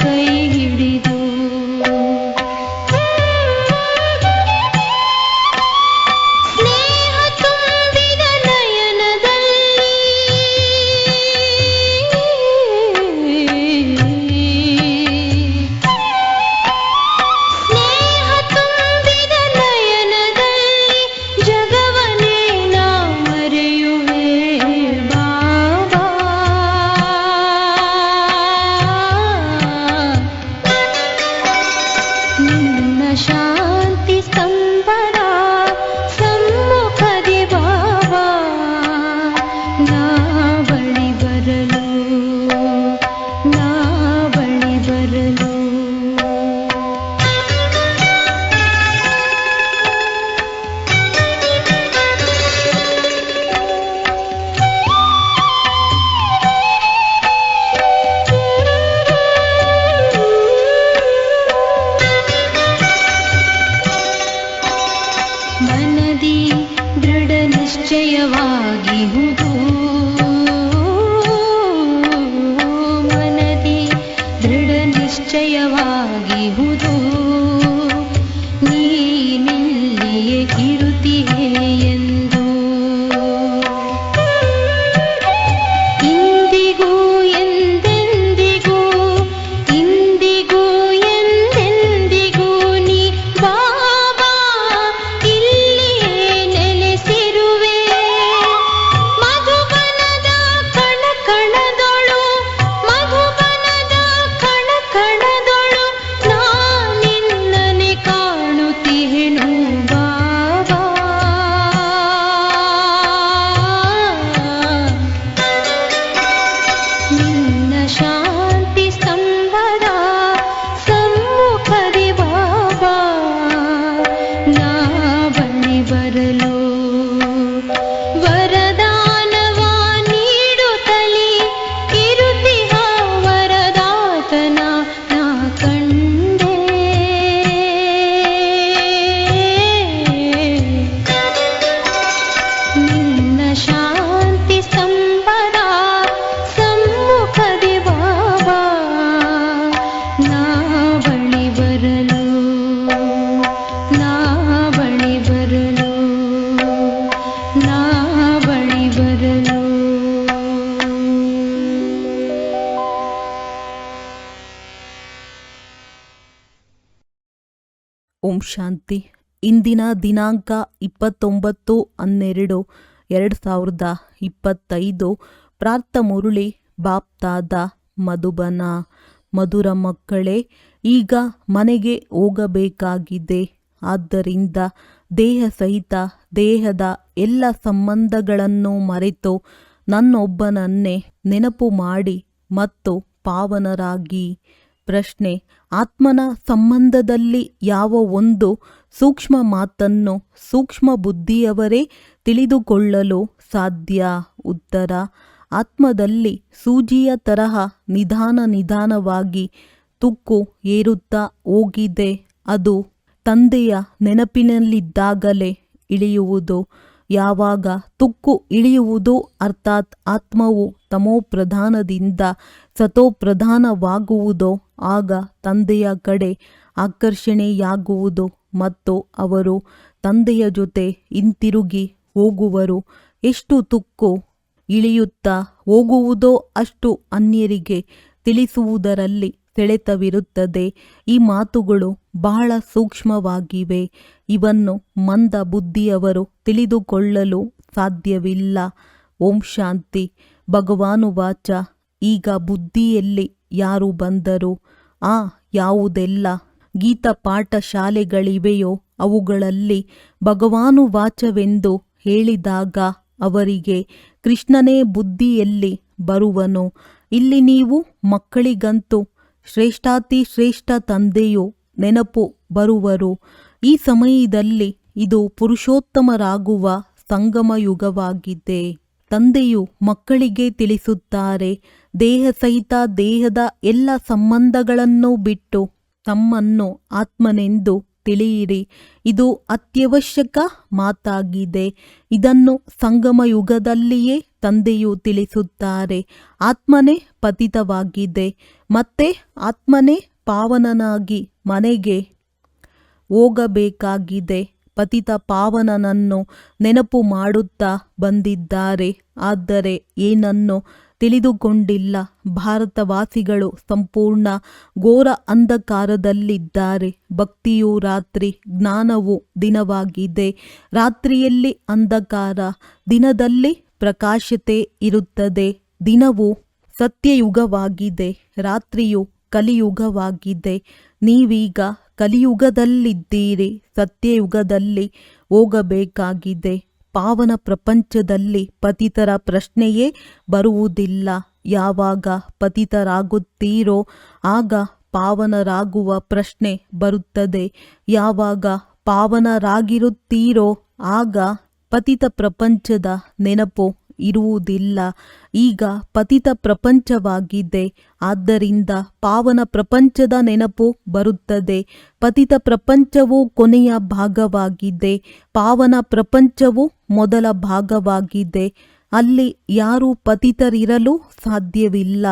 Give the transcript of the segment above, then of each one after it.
ಕೈ ಹಿಡಿದು ಸ್ನೇಹ ತುಂಬಿದ ನಯನದಲ್ಲಿ ಸ್ನೇಹ ತುಂಬಿದ ನಯನದಲ್ಲಿ ಜಗವನೇ ನಾ ಮರೆಯುವೆ ಬಾಬಾ. ನಿನ್ನ ಶಾಂತಿ ಸ್ತಂಭದ ಸಮ್ಮುಖದಿ ಬಾಬಾ ನಾ ಬಳಿ ಬರಲು ನಾ ಬಳಿ ಬರಲು ಮನದಿ ದೃಢ ನಿಶ್ಚಯವಾಗಿಹುದು ಮನದಿ ದೃಢ ನಿಶ್ಚಯವಾಗಿಹುದು ನೀನಿಲ್ಲಿಯೇ ಇರುತ್ತೀಯೆ ಎಂದು ಇಂದಿಗೂ ಎಂದೆಂದಿಗೂ ಇಂದಿಗೂ ಎಂದೆಂದಿಗೂ ನೀ ಬಾಬಾ ಇಲ್ಲಿಯೇ ನೆಲೆಸಿರುವೆ. ಮಧುಬನದ ಕಣ ಕಣದೊಳು ಮಧುಬನದ ಕಣ ಕಣದೊಳು ನಾ ನಿನ್ನನೆ ಕಾಣುತ್ತಿಹೆನು ಬಾಬಾ. ನಿನ್ನ ಶಾಂತಿ ಸ್ತಂಭದ ಸಮ್ಮುಖದಿ ಬಾಬಾ ನಾ ಬಳಿ ಬರಲು ವರದಾನವ ನೀಡುತ್ತಲೇ ಇರುತ್ತಿಹ ವರದಾತನ ನಾ ಕಂಡೆ. ನಿನ್ನ ಶಾಂತಿ ಸ್ತಂಭದ ಸಮ್ಮುಖದಿ ಬಾಬಾ ನಾ ಬಳಿ ಬರಲು ನಾ ಬಳಿ ಬರಲು ನಾ ಬಳಿ ಬರಲು. ಓಂ ಶಾಂತಿ. ಇಂದಿನ ದಿನಾಂಕ 29/12/2025. ಪ್ರಾರ್ಥ ಮುರುಳಿ ಬಾಪ್ತಾದ ಮಧುಬನ. ಮಧುರ ಮಕ್ಕಳೇ, ಈಗ ಮನೆಗೆ ಹೋಗಬೇಕಾಗಿದೆ. ಆದ್ದರಿಂದ ದೇಹ ಸಹಿತ ದೇಹದ ಎಲ್ಲ ಸಂಬಂಧಗಳನ್ನು ಮರೆತು ನನ್ನೊಬ್ಬನನ್ನೇ ನೆನಪು ಮಾಡಿ ಮತ್ತು ಪಾವನರಾಗಿ. ಪ್ರಶ್ನೆ: ಆತ್ಮನ ಸಂಬಂಧದಲ್ಲಿ ಯಾವ ಒಂದು ಸೂಕ್ಷ್ಮ ಮಾತನ್ನು ಸೂಕ್ಷ್ಮ ಬುದ್ಧಿಯವರೇ ತಿಳಿದುಕೊಳ್ಳಲು ಸಾಧ್ಯ? ಉತ್ತರ: ಆತ್ಮದಲ್ಲಿ ಸೂಜಿಯ ತರಹ ನಿಧಾನವಾಗಿ ತುಕ್ಕು ಏರುತ್ತಾ ಹೋಗಿದೆ. ಅದು ತಂದೆಯ ನೆನಪಿನಲ್ಲಿದ್ದಾಗಲೇ ಇಳಿಯುವುದು. ಯಾವಾಗ ತುಕ್ಕು ಇಳಿಯುವುದು ಅರ್ಥಾತ್ ಆತ್ಮವು ತಮೋಪ್ರಧಾನದಿಂದ ಸತೋಪ್ರಧಾನವಾಗುವುದೋ ಆಗ ತಂದೆಯ ಕಡೆ ಆಕರ್ಷಣೆಯಾಗುವುದು ಮತ್ತು ಅವರು ತಂದೆಯ ಜೊತೆ ಹಿಂತಿರುಗಿ ಹೋಗುವರು. ಎಷ್ಟು ತುಕ್ಕು ಇಳಿಯುತ್ತಾ ಹೋಗುವುದೋ ಅಷ್ಟು ಅನ್ಯರಿಗೆ ತಿಳಿಸುವುದರಲ್ಲಿ ಸೆಳೆತವಿರುತ್ತದೆ. ಈ ಮಾತುಗಳು ಬಹಳ ಸೂಕ್ಷ್ಮವಾಗಿವೆ. ಇವನ್ನು ಮಂದ ಬುದ್ಧಿಯವರು ತಿಳಿದುಕೊಳ್ಳಲು ಸಾಧ್ಯವಿಲ್ಲ. ಓಂ ಶಾಂತಿ. ಭಗವಾನುವಾಚ: ಈಗ ಬುದ್ಧಿಯಲ್ಲಿ ಯಾರು ಬಂದರು? ಯಾವುದೆಲ್ಲ ಗೀತ ಪಾಠಶಾಲೆಗಳಿವೆಯೋ ಅವುಗಳಲ್ಲಿ ಭಗವಾನುವಾಚವೆಂದು ಹೇಳಿದಾಗ ಅವರಿಗೆ ಕೃಷ್ಣನೇ ಬುದ್ಧಿಯಲ್ಲಿ ಬರುವನು. ಇಲ್ಲಿ ನೀವು ಮಕ್ಕಳಿಗಂತೂ ಶ್ರೇಷ್ಠಾತಿ ಶ್ರೇಷ್ಠ ತಂದೆಯು ನೆನಪು ಬರುವರು. ಈ ಸಮಯದಲ್ಲಿ ಇದು ಪುರುಷೋತ್ತಮರಾಗುವ ಸಂಗಮ ಯುಗವಾಗಿದೆ. ತಂದೆಯು ಮಕ್ಕಳಿಗೆ ತಿಳಿಸುತ್ತಾರೆ, ದೇಹ ಸಹಿತ ದೇಹದ ಎಲ್ಲ ಸಂಬಂಧಗಳನ್ನು ಬಿಟ್ಟು ತಮ್ಮನ್ನು ಆತ್ಮನೆಂದು ತಿಳಿಯಿರಿ. ಇದು ಅತ್ಯವಶ್ಯಕ ಮಾತಾಗಿದೆ. ಇದನ್ನು ಸಂಗಮ ಯುಗದಲ್ಲಿಯೇ ತಂದೆಯು ತಿಳಿಸುತ್ತಾರೆ. ಆತ್ಮನೇ ಪತಿತವಾಗಿದೆ ಮತ್ತೆ ಆತ್ಮನೇ ಪಾವನನಾಗಿ ಮನೆಗೆ ಹೋಗಬೇಕಾಗಿದೆ. ಪತಿತ ಪಾವನನನ್ನು ನೆನಪು ಮಾಡುತ್ತಾ ಬಂದಿದ್ದಾರೆ. ಆದರೆ ಏನನ್ನು ತಿಳಿದುಕೊಂಡಿಲ್ಲ. ಭಾರತವಾಸಿಗಳು ಸಂಪೂರ್ಣ ಘೋರ ಅಂಧಕಾರದಲ್ಲಿದ್ದಾರೆ. ಭಕ್ತಿಯು ರಾತ್ರಿ, ಜ್ಞಾನವು ದಿನವಾಗಿದೆ. ರಾತ್ರಿಯಲ್ಲಿ ಅಂಧಕಾರ, ದಿನದಲ್ಲಿ ಪ್ರಕಾಶತೆ ಇರುತ್ತದೆ. ದಿನವು ಸತ್ಯಯುಗವಾಗಿದೆ, ರಾತ್ರಿಯು ಕಲಿಯುಗವಾಗಿದೆ. ನೀವೀಗ ಕಲಿಯುಗದಲ್ಲಿದ್ದೀರಿ, ಸತ್ಯಯುಗದಲ್ಲಿ ಹೋಗಬೇಕಾಗಿದೆ. ಪಾವನ ಪ್ರಪಂಚದಲ್ಲಿ ಪತಿತರ ಪ್ರಶ್ನೆಯೇ ಬರುವುದಿಲ್ಲ. ಯಾವಾಗ ಪತಿತರಾಗುತ್ತೀರೋ ಆಗ ಪಾವನರಾಗುವ ಪ್ರಶ್ನೆ ಬರುತ್ತದೆ. ಯಾವಾಗ ಪಾವನರಾಗಿರುತ್ತೀರೋ ಆಗ ಪತಿತ ಪ್ರಪಂಚದ ನೆನಪು ಇರುವುದಿಲ್ಲ. ಈಗ ಪತಿತ ಪ್ರಪಂಚವಾಗಿದೆ, ಆದ್ದರಿಂದ ಪಾವನ ಪ್ರಪಂಚದ ನೆನಪು ಬರುತ್ತದೆ. ಪತಿತ ಪ್ರಪಂಚವು ಕೊನೆಯ ಭಾಗವಾಗಿದೆ, ಪಾವನ ಪ್ರಪಂಚವು ಮೊದಲ ಭಾಗವಾಗಿದೆ. ಅಲ್ಲಿ ಯಾರು ಪತಿತರಿರಲು ಸಾಧ್ಯವಿಲ್ಲ.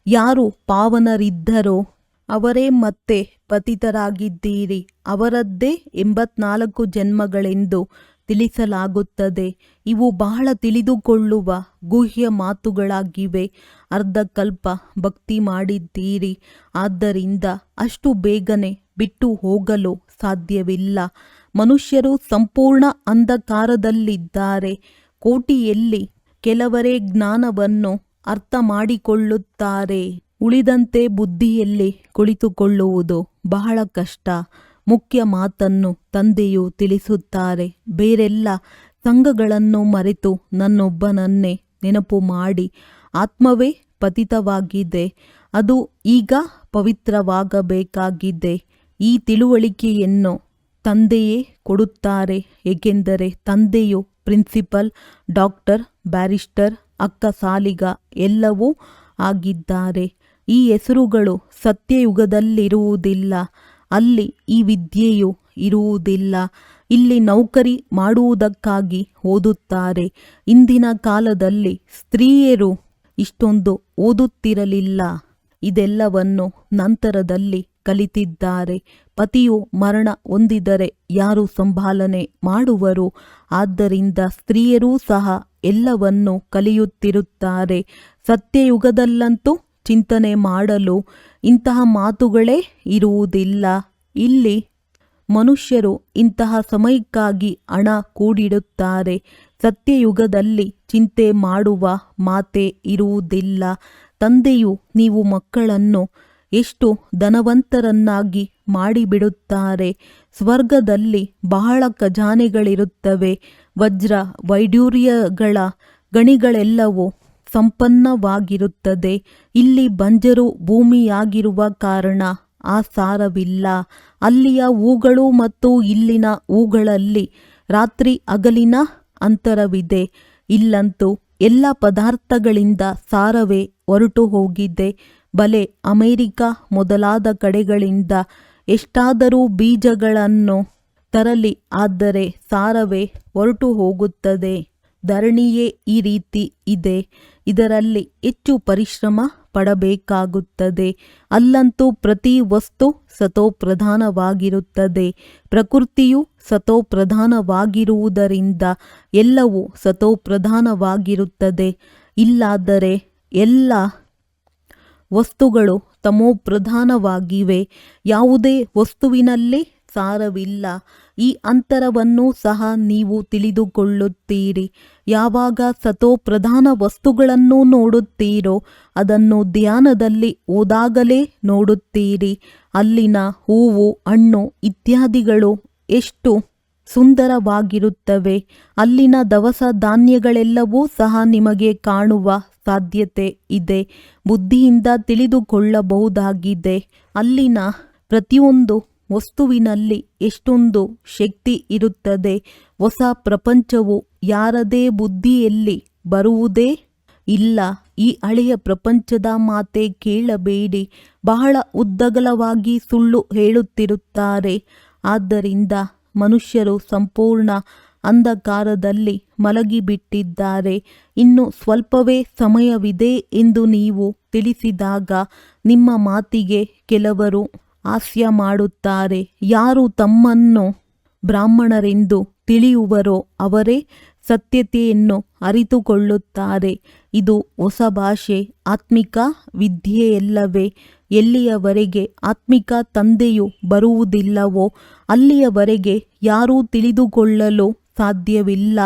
ಯಾರು ಪಾವನರಿದ್ದರೋ ಅವರೇ ಮತ್ತೆ ಪತಿತರಾಗಿದ್ದೀರಿ. ಅವರದ್ದೇ 84 ಜನ್ಮಗಳೆಂದು ತಿಳಿಸಲಾಗುತ್ತದೆ. ಇವು ಬಹಳ ತಿಳಿದುಕೊಳ್ಳುವ ಗುಹ್ಯ ಮಾತುಗಳಾಗಿವೆ. ಅರ್ಧಕಲ್ಪ ಭಕ್ತಿ ಮಾಡಿದ್ದೀರಿ, ಆದ್ದರಿಂದ ಅಷ್ಟು ಬೇಗನೆ ಬಿಟ್ಟು ಹೋಗಲು ಸಾಧ್ಯವಿಲ್ಲ. ಮನುಷ್ಯರು ಸಂಪೂರ್ಣ ಅಂಧಕಾರದಲ್ಲಿದ್ದಾರೆ. ಕೋಟಿಯಲ್ಲಿ ಕೆಲವರೇ ಜ್ಞಾನವನ್ನು ಅರ್ಥ ಮಾಡಿಕೊಳ್ಳುತ್ತಾರೆ. ಉಳಿದಂತೆ ಬುದ್ಧಿಯಲ್ಲಿ ಕುಳಿತುಕೊಳ್ಳುವುದು ಬಹಳ ಕಷ್ಟ. ಮುಖ್ಯ ಮಾತನ್ನು ತಂದೆಯು ತಿಳಿಸುತ್ತಾರೆ. ಬೇರೆಲ್ಲ ಸಂಘಗಳನ್ನು ಮರೆತು ನನ್ನೊಬ್ಬನನ್ನೇ ನೆನಪು ಮಾಡಿ. ಆತ್ಮವೇ ಪತಿತವಾಗಿದೆ, ಅದು ಈಗ ಪವಿತ್ರವಾಗಬೇಕಾಗಿದೆ. ಈ ತಿಳುವಳಿಕೆಯನ್ನು ತಂದೆಯೇ ಕೊಡುತ್ತಾರೆ. ಏಕೆಂದರೆ ತಂದೆಯು ಪ್ರಿನ್ಸಿಪಲ್, ಡಾಕ್ಟರ್, ಬ್ಯಾರಿಸ್ಟರ್, ಅಕ್ಕ ಸಾಲಿಗ ಎಲ್ಲವೂ ಆಗಿದ್ದಾರೆ. ಈ ಹೆಸರುಗಳು ಸತ್ಯಯುಗದಲ್ಲಿರುವುದಿಲ್ಲ. ಅಲ್ಲಿ ಈ ವಿದ್ಯೆಯು ಇರುವುದಿಲ್ಲ. ಇಲ್ಲಿ ನೌಕರಿ ಮಾಡುವುದಕ್ಕಾಗಿ ಓದುತ್ತಾರೆ. ಇಂದಿನ ಕಾಲದಲ್ಲಿ ಸ್ತ್ರೀಯರು ಇಷ್ಟೊಂದು ಓದುತ್ತಿರಲಿಲ್ಲ. ಇದೆಲ್ಲವನ್ನು ನಂತರದಲ್ಲಿ ಕಲಿತಿದ್ದಾರೆ. ಪತಿಯು ಮರಣ ಹೊಂದಿದರೆ ಯಾರು ಸಂಭಾಲನೆ ಮಾಡುವರು? ಆದ್ದರಿಂದ ಸ್ತ್ರೀಯರೂ ಸಹ ಎಲ್ಲವನ್ನು ಕಲಿಯುತ್ತಿರುತ್ತಾರೆ. ಸತ್ಯಯುಗದಲ್ಲಂತೂ ಚಿಂತನೆ ಮಾಡಲು ಇಂತಹ ಮಾತುಗಳೇ ಇರುವುದಿಲ್ಲ. ಇಲ್ಲಿ ಮನುಷ್ಯರು ಇಂತಹ ಸಮಯಕ್ಕಾಗಿ ಹಣ ಕೂಡಿಡುತ್ತಾರೆ. ಸತ್ಯಯುಗದಲ್ಲಿ ಚಿಂತೆ ಮಾಡುವ ಮಾತೇ ಇರುವುದಿಲ್ಲ. ತಂದೆಯು ನೀವು ಮಕ್ಕಳನ್ನು ಎಷ್ಟು ಧನವಂತರನ್ನಾಗಿ ಮಾಡಿಬಿಡುತ್ತಾರೆ. ಸ್ವರ್ಗದಲ್ಲಿ ಬಹಳ ಖಜಾನೆಗಳಿರುತ್ತವೆ. ವಜ್ರ ವೈಡೂರ್ಯಗಳ ಗಣಿಗಳೆಲ್ಲವೂ ಸಂಪನ್ನವಾಗಿರುತ್ತದೆ. ಇಲ್ಲಿ ಬಂಜರು ಭೂಮಿಯಾಗಿರುವ ಕಾರಣ ಆ ಸಾರವಿಲ್ಲ. ಅಲ್ಲಿಯ ಹೂಗಳು ಮತ್ತು ಇಲ್ಲಿನ ಹೂಗಳಲ್ಲಿ ರಾತ್ರಿ ಹಗಲಿನ ಅಂತರವಿದೆ. ಇಲ್ಲಂತೂ ಎಲ್ಲ ಪದಾರ್ಥಗಳಿಂದ ಸಾರವೇ ಹೊರಟು ಹೋಗಿದೆ. ಬಲೆ ಅಮೆರಿಕ ಮೊದಲಾದ ಕಡೆಗಳಿಂದ ಎಷ್ಟಾದರೂ ಬೀಜಗಳನ್ನು ತರಲಿ, ಆದರೆ ಸಾರವೇ ಹೊರಟು ಹೋಗುತ್ತದೆ. ಧರಣಿಯೇ ಈ ರೀತಿ ಇದೆ. ಇದರಲ್ಲಿ ಹೆಚ್ಚು ಪರಿಶ್ರಮ ಪಡಬೇಕಾಗುತ್ತದೆ. ಅಲ್ಲಂತೂ ಪ್ರತಿ ವಸ್ತು ಸತೋಪ್ರಧಾನವಾಗಿರುತ್ತದೆ. ಪ್ರಕೃತಿಯು ಸತೋಪ್ರಧಾನವಾಗಿರುವುದರಿಂದ ಎಲ್ಲವೂ ಸತೋಪ್ರಧಾನವಾಗಿರುತ್ತದೆ. ಇಲ್ಲಾದರೆ ಎಲ್ಲ ವಸ್ತುಗಳು ತಮೋಪ್ರಧಾನವಾಗಿವೆ. ಯಾವುದೇ ವಸ್ತುವಿನಲ್ಲಿ ಸಾರವಿಲ್ಲ. ಈ ಅಂತರವನ್ನು ಸಹ ನೀವು ತಿಳಿದುಕೊಳ್ಳುತ್ತೀರಿ. ಯಾವಾಗ ಸತೋಪ್ರಧಾನ ವಸ್ತುಗಳನ್ನು ನೋಡುತ್ತೀರೋ ಅದನ್ನು ಧ್ಯಾನದಲ್ಲಿ ಹೋದಾಗಲೇ ನೋಡುತ್ತೀರಿ. ಅಲ್ಲಿನ ಹೂವು, ಹಣ್ಣು ಇತ್ಯಾದಿಗಳು ಎಷ್ಟು ಸುಂದರವಾಗಿರುತ್ತವೆ. ಅಲ್ಲಿನ ದವಸ ಧಾನ್ಯಗಳೆಲ್ಲವೂ ಸಹ ನಿಮಗೆ ಕಾಣುವ ಸಾಧ್ಯತೆ ಇದೆ. ಬುದ್ಧಿಯಿಂದ ತಿಳಿದುಕೊಳ್ಳಬಹುದಾಗಿದೆ. ಅಲ್ಲಿನ ಪ್ರತಿಯೊಂದು ವಸ್ತುವಿನಲ್ಲಿ ಎಷ್ಟೊಂದು ಶಕ್ತಿ ಇರುತ್ತದೆ. ಹೊಸ ಪ್ರಪಂಚವು ಯಾರದೇ ಬುದ್ಧಿಯಲ್ಲಿ ಬರುವುದೇ ಇಲ್ಲ. ಈ ಹಳೆಯ ಪ್ರಪಂಚದ ಮಾತೆ ಕೇಳಬೇಡಿ. ಬಹಳ ಉದ್ದಗಲವಾಗಿ ಸುಳ್ಳು ಹೇಳುತ್ತಿರುತ್ತಾರೆ. ಆದ್ದರಿಂದ ಮನುಷ್ಯರು ಸಂಪೂರ್ಣ ಅಂಧಕಾರದಲ್ಲಿ ಮಲಗಿಬಿಟ್ಟಿದ್ದಾರೆ. ಇನ್ನು ಸ್ವಲ್ಪವೇ ಸಮಯವಿದೆ ಎಂದು ನೀವು ತಿಳಿಸಿದಾಗ ನಿಮ್ಮ ಮಾತಿಗೆ ಕೆಲವರು ಹಾಸ್ಯ ಮಾಡುತ್ತಾರೆ. ಯಾರು ತಮ್ಮನ್ನು ಬ್ರಾಹ್ಮಣರೆಂದು ತಿಳಿಯುವರೋ ಅವರೇ ಸತ್ಯತೆಯನ್ನು ಅರಿತುಕೊಳ್ಳುತ್ತಾರೆ. ಇದು ಹೊಸ ಭಾಷೆ, ಆತ್ಮಿಕ ವಿದ್ಯೆಯಲ್ಲವೇ? ಎಲ್ಲಿಯವರೆಗೆ ಆತ್ಮಿಕ ತಂದೆಯು ಬರುವುದಿಲ್ಲವೋ ಅಲ್ಲಿಯವರೆಗೆ ಯಾರೂ ತಿಳಿದುಕೊಳ್ಳಲು ಸಾಧ್ಯವಿಲ್ಲ.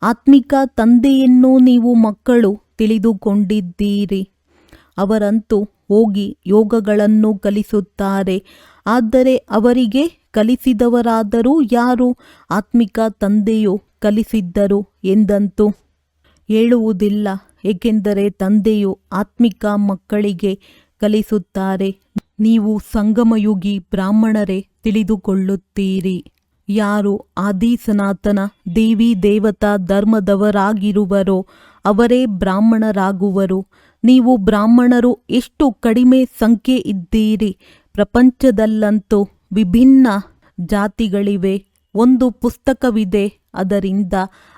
ಆತ್ಮಿಕ ತಂದೆಯನ್ನು ನೀವು ಮಕ್ಕಳು ತಿಳಿದುಕೊಂಡಿದ್ದೀರಿ. ಅವರಂತೂ ಹೋಗಿ ಯೋಗಗಳನ್ನು ಕಲಿಸುತ್ತಾರೆ. ಆದರೆ ಅವರಿಗೆ ಕಲಿಸಿದವರಾದರೂ ಯಾರು? ಆತ್ಮಿಕ ತಂದೆಯು ಕಲಿಸಿದ್ದರು ಎಂದಂತೂ ಹೇಳುವುದಿಲ್ಲ. ಏಕೆಂದರೆ ತಂದೆಯು ಆತ್ಮಿಕ ಮಕ್ಕಳಿಗೆ ಕಲಿಸುತ್ತಾರೆ. ನೀವು ಸಂಗಮಯುಗಿ ಬ್ರಾಹ್ಮಣರೇ ತಿಳಿದುಕೊಳ್ಳುತ್ತೀರಿ. ಯಾರು ಆದಿ ಸನಾತನ ದೇವಿ ದೇವತಾ ಧರ್ಮದವರಾಗಿರುವರೋ ಅವರೇ ಬ್ರಾಹ್ಮಣರಾಗುವರು. ನೀವು ಬ್ರಾಹ್ಮಣರು ಎಷ್ಟು ಕಡಿಮೆ ಸಂಖ್ಯೆ ಇದ್ದೀರಿ. ಪ್ರಪಂಚದಲ್ಲಂತೂ ವಿಭಿನ್ನ ಜಾತಿಗಳಿವೆ. ಒಂದು ಪುಸ್ತಕವಿದೆ, ಅದರಿಂದ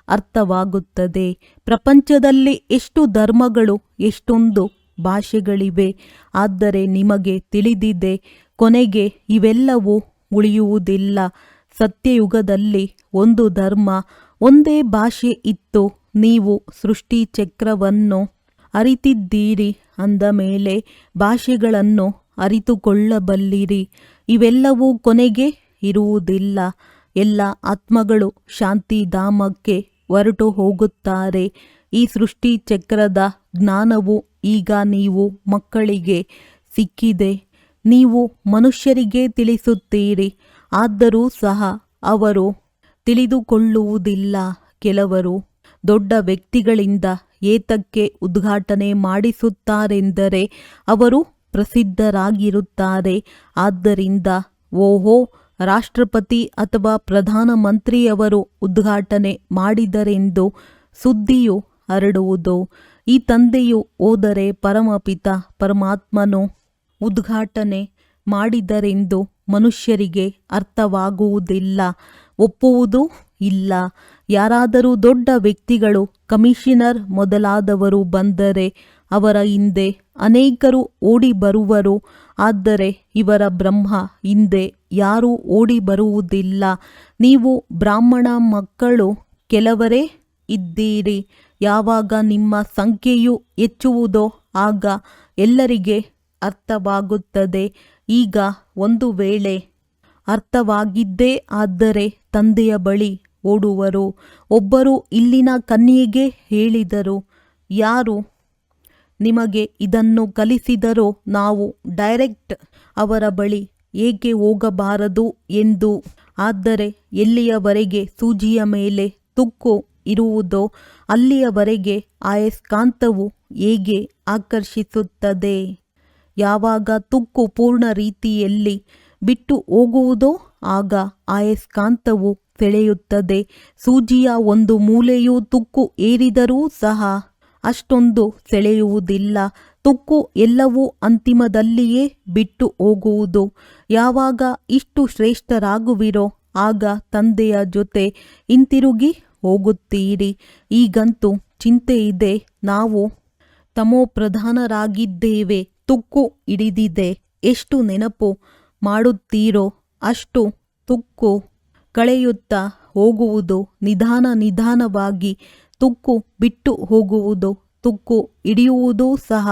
ಅರ್ಥವಾಗುತ್ತದೆ. ಪ್ರಪಂಚದಲ್ಲಿ ಎಷ್ಟು ಧರ್ಮಗಳು, ಎಷ್ಟೊಂದು ಭಾಷೆಗಳಿವೆ. ಆದರೆ ನಿಮಗೆ ತಿಳಿದಿದೆ, ಕೊನೆಗೆ ಇವೆಲ್ಲವೂ ಉಳಿಯುವುದಿಲ್ಲ. ಸತ್ಯಯುಗದಲ್ಲಿ ಒಂದು ಧರ್ಮ, ಒಂದೇ ಭಾಷೆ ಇತ್ತು. ನೀವು ಸೃಷ್ಟಿ ಚಕ್ರವನ್ನು ಅರಿತಿದ್ದೀರಿ ಅಂದ ಮೇಲೆ ಭಾಷೆಗಳನ್ನು ಅರಿತುಕೊಳ್ಳಬಲ್ಲಿರಿ. ಇವೆಲ್ಲವೂ ಕೊನೆಗೆ ಇರುವುದಿಲ್ಲ. ಎಲ್ಲ ಆತ್ಮಗಳು ಶಾಂತಿಧಾಮಕ್ಕೆ ಹೊರಟು ಹೋಗುತ್ತಾರೆ. ಈ ಸೃಷ್ಟಿ ಚಕ್ರದ ಜ್ಞಾನವು ಈಗ ನೀವು ಮಕ್ಕಳಿಗೆ ಸಿಕ್ಕಿದೆ. ನೀವು ಮನುಷ್ಯರಿಗೆ ತಿಳಿಸುತ್ತೀರಿ, ಆದರೂ ಸಹ ಅವರು ತಿಳಿದುಕೊಳ್ಳುವುದಿಲ್ಲ. ಕೆಲವರು ದೊಡ್ಡ ವ್ಯಕ್ತಿಗಳಿಂದ ಏತಕ್ಕೆ ಉದ್ಘಾಟನೆ ಮಾಡಿಸುತ್ತಾರೆಂದರೆ ಅವರು ಪ್ರಸಿದ್ಧರಾಗಿರುತ್ತಾರೆ. ಆದ್ದರಿಂದ ಓಹೋ, ರಾಷ್ಟ್ರಪತಿ ಅಥವಾ ಪ್ರಧಾನಮಂತ್ರಿಯವರು ಉದ್ಘಾಟನೆ ಮಾಡಿದರೆಂದು ಸುದ್ದಿಯು ಹರಡುವುದು. ಈ ತಂದೆಯು ಹೋದರೆ ಪರಮಪಿತ ಪರಮಾತ್ಮನು ಉದ್ಘಾಟನೆ ಮಾಡಿದರೆಂದು ಮನುಷ್ಯರಿಗೆ ಅರ್ಥವಾಗುವುದಿಲ್ಲ, ಒಪ್ಪುವುದೂ ಇಲ್ಲ. ಯಾರಾದರೂ ದೊಡ್ಡ ವ್ಯಕ್ತಿಗಳು, ಕಮಿಷನರ್ ಮೊದಲಾದವರು ಬಂದರೆ ಅವರ ಹಿಂದೆ ಅನೇಕರು ಓಡಿ ಬರುವರು. ಆದರೆ ಇವರ ಬ್ರಹ್ಮ ಹಿಂದೆ ಯಾರೂ ಓಡಿ ಬರುವುದಿಲ್ಲ. ನೀವು ಬ್ರಾಹ್ಮಣ ಮಕ್ಕಳು ಕೆಲವರೇ ಇದ್ದೀರಿ. ಯಾವಾಗ ನಿಮ್ಮ ಸಂಖ್ಯೆಯು ಹೆಚ್ಚುವುದೋ ಆಗ ಎಲ್ಲರಿಗೆ ಅರ್ಥವಾಗುತ್ತದೆ. ಈಗ ಒಂದು ವೇಳೆ ಅರ್ಥವಾಗಿದ್ದೇ ಆದರೆ ತಂದೆಯ ಬಳಿ ಓಡುವರು. ಒಬ್ಬರು ಇಲ್ಲಿನ ಕನ್ಯೆಗೆ ಹೇಳಿದರು, ಯಾರು ನಿಮಗೆ ಇದನ್ನು ಕಲಿಸಿದರೋ ನಾವು ಡೈರೆಕ್ಟ್ ಅವರ ಬಳಿ ಏಕೆ ಹೋಗಬಾರದು ಎಂದು. ಆದರೆ ಎಲ್ಲಿಯವರೆಗೆ ಸೂಜಿಯ ಮೇಲೆ ತುಕ್ಕು ಇರುವುದೋ ಅಲ್ಲಿಯವರೆಗೆ ಆಯಸ್ಕಾಂತವು ಹೇಗೆ ಆಕರ್ಷಿಸುತ್ತದೆ. ಯಾವಾಗ ತುಕ್ಕು ಪೂರ್ಣ ರೀತಿಯಲ್ಲಿ ಬಿಟ್ಟು ಹೋಗುವುದೋ ಆಗ ಆಯಸ್ಕಾಂತವು ಸೆಳೆಯುತ್ತದೆ. ಸೂಜಿಯ ಒಂದು ಮೂಲೆಯೂ ತುಕ್ಕು ಏರಿದರೂ ಸಹ ಅಷ್ಟೊಂದು ಸೆಳೆಯುವುದಿಲ್ಲ. ತುಕ್ಕು ಎಲ್ಲವೂ ಅಂತಿಮದಲ್ಲಿಯೇ ಬಿಟ್ಟು ಹೋಗುವುದು. ಯಾವಾಗ ಇಷ್ಟು ಶ್ರೇಷ್ಠರಾಗುವಿರೋ ಆಗ ತಂದೆಯ ಜೊತೆ ಹಿಂತಿರುಗಿ ಹೋಗುತ್ತೀರಿ. ಈಗಂತೂ ಚಿಂತೆ ಇದೆ, ನಾವು ತಮೋಪ್ರಧಾನರಾಗಿದ್ದೇವೆ, ತುಕ್ಕು ಹಿಡಿದಿದೆ. ಎಷ್ಟು ನೆನಪು ಮಾಡುತ್ತೀರೋ ಅಷ್ಟು ತುಕ್ಕು ಕಳೆಯುತ್ತಾ ಹೋಗುವುದು. ನಿಧಾನವಾಗಿ ತುಕ್ಕು ಬಿಟ್ಟು ಹೋಗುವುದು. ತುಕ್ಕು ಹಿಡಿಯುವುದೂ ಸಹ